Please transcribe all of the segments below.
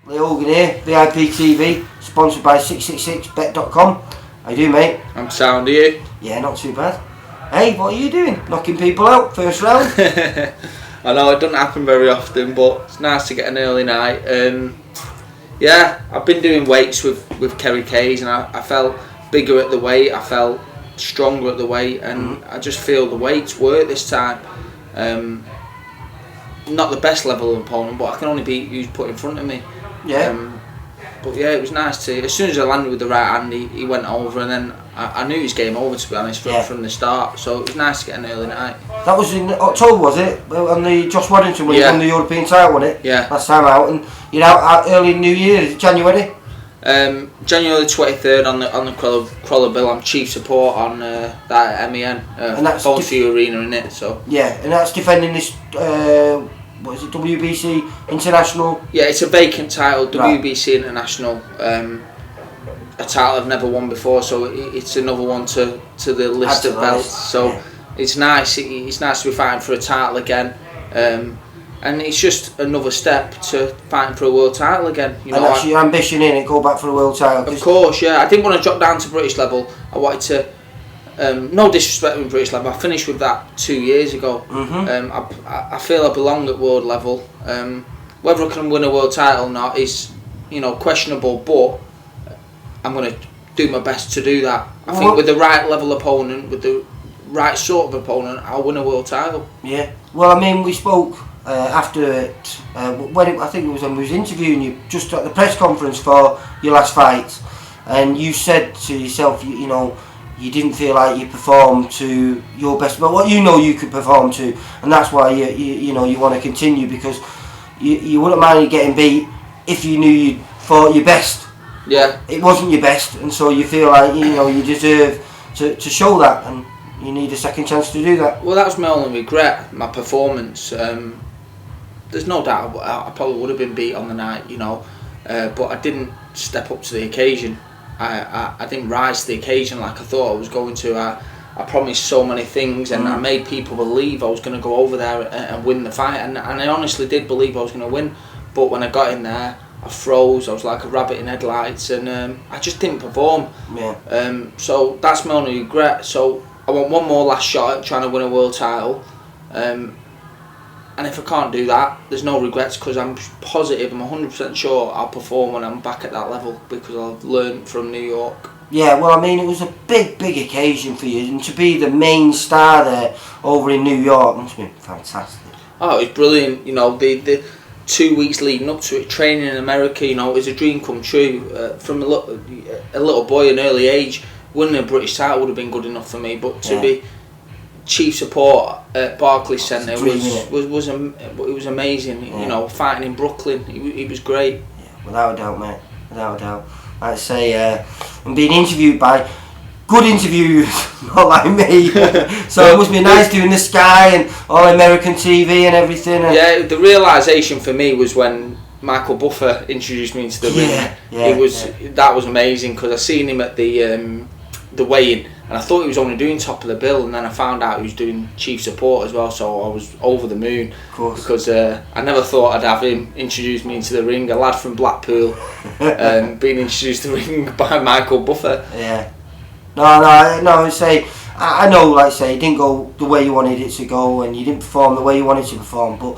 Hogan here, VIP TV, sponsored by 666bet.com. How you doing, mate? I'm sound, are you? Yeah, not too bad. Hey, what are you doing? Knocking people out, first round? I know it doesn't happen very often, but it's nice to get an early night. Yeah, I've been doing weights with Kerry Kays, and I felt bigger at the weight, I felt stronger at the weight, and I just feel the weights work this time. Not the best level of opponent, but I can only beat who's put in front of me. Yeah. But yeah, it was nice to. As soon as I landed with the right hand, he went over, and then I knew his game over, to be honest, from the start. So it was nice to get an early night. That was in October, was it? On the Josh Waddington when he won the European title, wasn't it? Yeah. Last time out, and you're out early New Year, is it January? January 23rd on the Crawler Bill. I'm chief support on that MEN. And that's Bonesview Arena, in it. So. Yeah, and that's defending this. What is it, WBC International? Yeah, it's a vacant title, WBC International. A title I've never won before, so it's another one to the list of belts. So it's nice. It's nice to be fighting for a title again, and it's just another step to fighting for a world title again. You know, and that's your ambition, innit? Go back for a world title. Of course, yeah. I didn't want to drop down to British level. I wanted to. No disrespect with British level, I finished with that 2 years ago. I feel I belong at world level. Whether I can win a world title or not is, questionable, but I'm going to do my best to do that. I think with the right level opponent, with the right sort of opponent, I'll win a world title. Yeah. Well, I mean, we spoke after it, I think it was when we was interviewing you, just at the press conference for your last fight, and you said to yourself, you didn't feel like you performed to your best, but what you could perform to, and that's why you want to continue, because you wouldn't mind getting beat if you knew you fought your best. Yeah. It wasn't your best, and so you feel like you deserve to show that, and you need a second chance to do that. Well, that was my only regret, my performance. There's no doubt I probably would have been beat on the night, but I didn't step up to the occasion. I didn't rise to the occasion like I thought I was going to. I promised so many things, and I made people believe I was going to go over there and win the fight, and I honestly did believe I was going to win. But when I got in there, I froze. I was like a rabbit in headlights, and I just didn't perform. Yeah. So that's my only regret. So I want one more last shot at trying to win a world title. And if I can't do that, there's no regrets, because I'm positive, I'm 100% sure I'll perform when I'm back at that level, because I've learned from New York. Yeah, well, I mean, it was a big occasion for you, and to be the main star there over in New York must have been fantastic. Oh, it was brilliant. The 2 weeks leading up to it, training in America, it was a dream come true. From a little boy, an early age, winning a British title would have been good enough for me, but to be chief support at Barclays Centre was amazing. Fighting in Brooklyn, it was great. Yeah, without a doubt, mate. Without a doubt. I'd say I'm being interviewed by good interviews, not like me. So it must be nice doing the Sky and all American TV and everything. Yeah, the realisation for me was when Michael Buffer introduced me into the ring. That was amazing, because I seen him at the weigh-in, and I thought he was only doing top of the bill, and then I found out he was doing chief support as well, so I was over the moon. Of course. Because I never thought I'd have him introduce me into the ring, a lad from Blackpool, being introduced to the ring by Michael Buffer. Yeah. No, I say, I know, like I say, it didn't go the way you wanted it to go, and you didn't perform the way you wanted to perform, but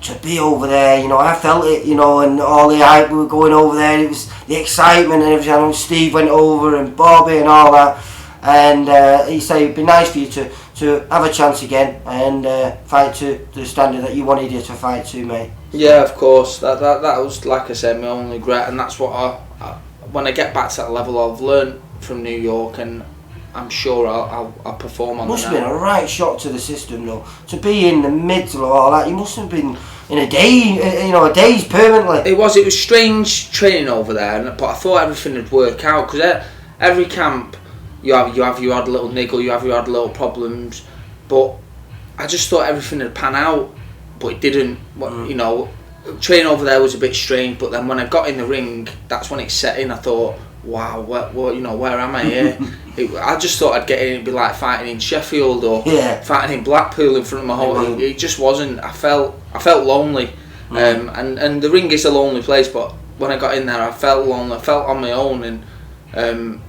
to be over there, I felt it, and all the hype, we were going over there, it was the excitement and everything. I know Steve went over, and Bobby and all that, and he said it'd be nice for you to have a chance again and fight to the standard that you wanted you to fight to, mate. Yeah, of course. That was, like I said, my only regret, and that's what when I get back to that level, I've learned from New York, and I'm sure I'll perform on the night. Must have been a right shock to the system, though, to be in the middle of all that. You must have been in a daze permanently. It was strange training over there, but I thought everything would work out, because every camp you have your odd little niggle, you have your odd little problems, but I just thought everything would pan out, but it didn't. Training over there was a bit strange, but then when I got in the ring, that's when it set in. I thought, wow, where am I here? I just thought I'd get in and be like fighting in Sheffield or fighting in Blackpool in front of my whole. It just wasn't. I felt lonely, and the ring is a lonely place, but when I got in there, I felt lonely. I felt on my own, and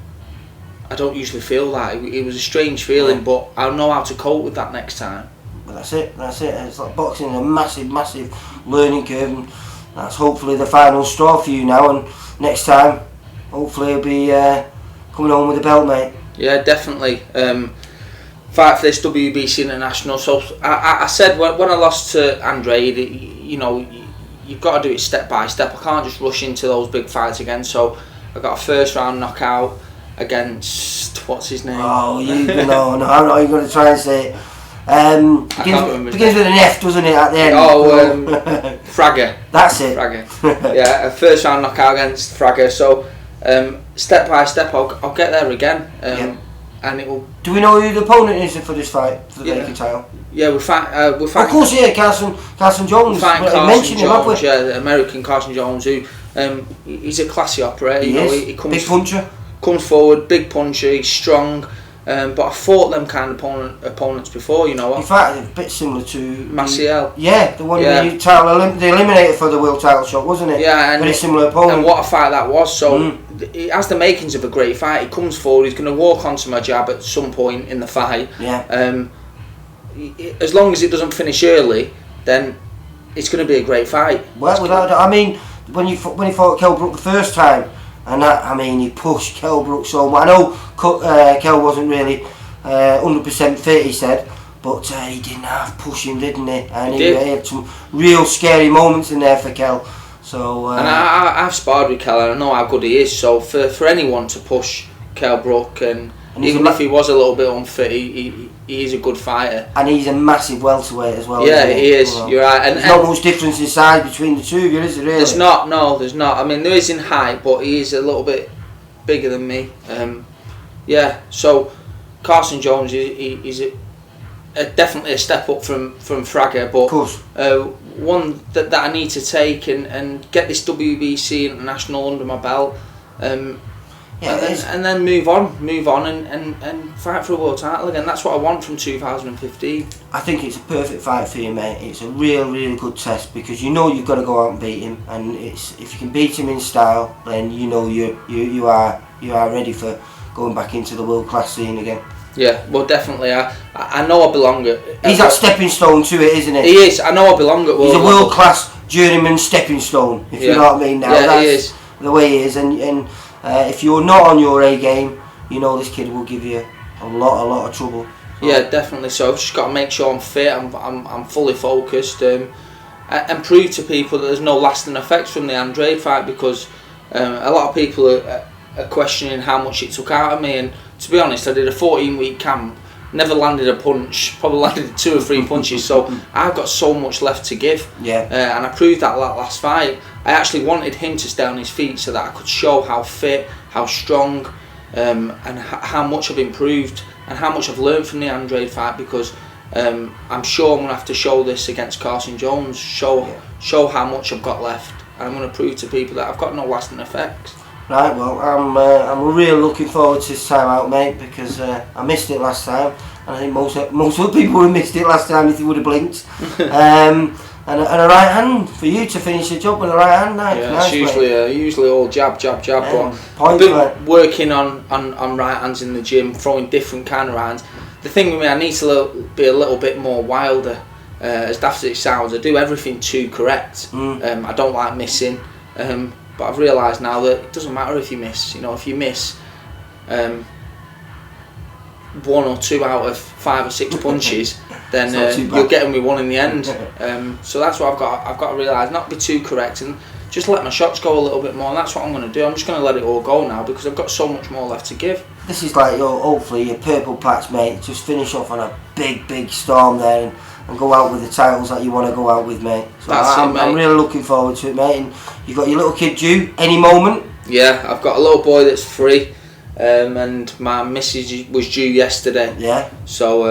I don't usually feel that. It was a strange feeling, but I'll know how to cope with that next time. But that's it. It's like boxing is a massive learning curve, and that's hopefully the final straw for you now. And next time, hopefully, you'll be coming home with a belt, mate. Yeah, definitely. Fight for this WBC International. So I said when I lost to Andrade, you know, you've got to do it step by step. I can't just rush into those big fights again. So I got a first round knockout against, what's his name? Oh, no, I'm not even going to try and say it. Begins with an F, doesn't it, at the end? Oh, Fraga. That's it. Fraga. Yeah, a first round knockout against Fraga. So step by step, I'll get there again. And it will. Do we know who the opponent is for this fight, for the vacant title? Yeah, we're fighting. Of course, yeah, Carson Jones. We're fighting Carson Jones, the American Carson Jones, who he's a classy operator. He comes, big puncher. Comes forward, big puncher. He's strong. But I fought them kind of opponents before, you know. In fact, a bit similar to Maciel. The one the title the eliminator for the world title shot, wasn't it? Yeah, and very similar opponent. And what a fight that was. So it has the makings of a great fight. He comes forward. He's going to walk onto my jab at some point in the fight. Yeah. As long as it doesn't finish early, then it's going to be a great fight. Well, without I mean, when he fought Kell Brook the first time. And that, I mean, he pushed Kell Brook so much. I know Kell wasn't really 100% fit, he said, but he didn't have pushing, didn't he? And he had some real scary moments in there for Kell. So, and I've sparred with Kell, and I know how good he is. So for anyone to push Kell Brook, and even if he was a little bit unfit, he is a good fighter. And he's a massive welterweight as well. Yeah, he is. Well, you're right. And there's not much difference in size between the two of you, is there really? There's not. No, there's not. I mean, there is in height, but he is a little bit bigger than me. Yeah. So Carson Jones, he's definitely a step up from Fraga, but of course. One that I need to take and get this WBC International under my belt. And then move on and fight for a world title again. That's what I want from 2015. I think it's a perfect fight for you, mate. It's a really good test because you know you've got to go out and beat him, and if you can beat him in style, then you know you are ready for going back into the world class scene again. Yeah, well, definitely. I know I belong at. He's that stepping stone to it, isn't he? He is. I know I belong at world. He's a world class journeyman stepping stone. If you know what I mean. Now that's he is. The way he is, and if you're not on your A game, you know this kid will give you a lot of trouble. So. Yeah, definitely. So I've just got to make sure I'm fit. I'm fully focused, and prove to people that there's no lasting effects from the Andrade fight, because a lot of people are questioning how much it took out of me. And to be honest, I did a 14-week camp, never landed a punch, probably landed 2 or 3 punches. So I've got so much left to give. Yeah. And I proved that last fight. I actually wanted him to stay on his feet so that I could show how fit, how strong, and how much I've improved and how much I've learned from the Andrade fight, because I'm sure I'm going to have to show this against Carson Jones, show how much I've got left, and I'm going to prove to people that I've got no lasting effects. Right, well, I'm really looking forward to this time out, mate, because I missed it last time, and I think most other people would have missed it last time if they would have blinked. And a right hand for you to finish the job with a right hand. It's usually all jab. Yeah, but I've been working on right hands in the gym, throwing different kind of rounds. The thing with me, I need to be a little bit more wilder. As daft as it sounds, I do everything too correct. I don't like missing. But I've realised now that it doesn't matter if you miss. You know, if you miss 1 or 2 out of 5 or 6 punches, then you're getting me one in the end. So that's what I've got to realise. Not be too correct and just let my shots go a little bit more. And that's what I'm going to do. I'm just going to let it all go now because I've got so much more left to give. This is like hopefully your purple patch, mate. Just finish off on a big storm there and go out with the titles that you want to go out with, mate. So I'm really looking forward to it, mate. And you've got your little kid due any moment. Yeah, I've got a little boy that's 3, and my missus was due yesterday. Yeah. So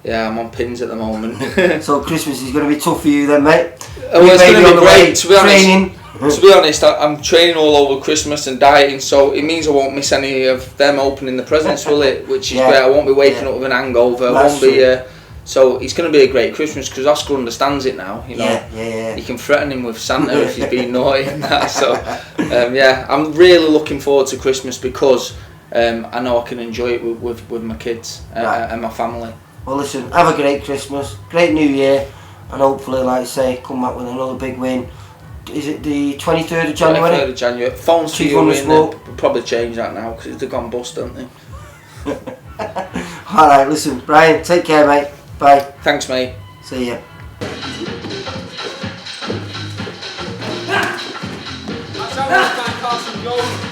I'm on pins at the moment. So Christmas is going to be tough for you then, mate. Well, it's going to be great. To be honest, I'm training all over Christmas and dieting, so it means I won't miss any of them opening the presents, will it? Which is great. I won't be waking up with an hangover. I won't be. So it's going to be a great Christmas because Oscar understands it now. You know, yeah. You can threaten him with Santa if he's being naughty and that. So yeah, I'm really looking forward to Christmas because I know I can enjoy it with my kids and my family. Well, listen, have a great Christmas, great New Year, and hopefully, like I say, come back with another big win. Is it the 23rd of January? 23rd of January. Phones for you in we'll probably change that now because they've gone bust, haven't they? Alright, listen, Brian, take care, mate. Bye. Thanks, mate. See ya. That's how Carson goes.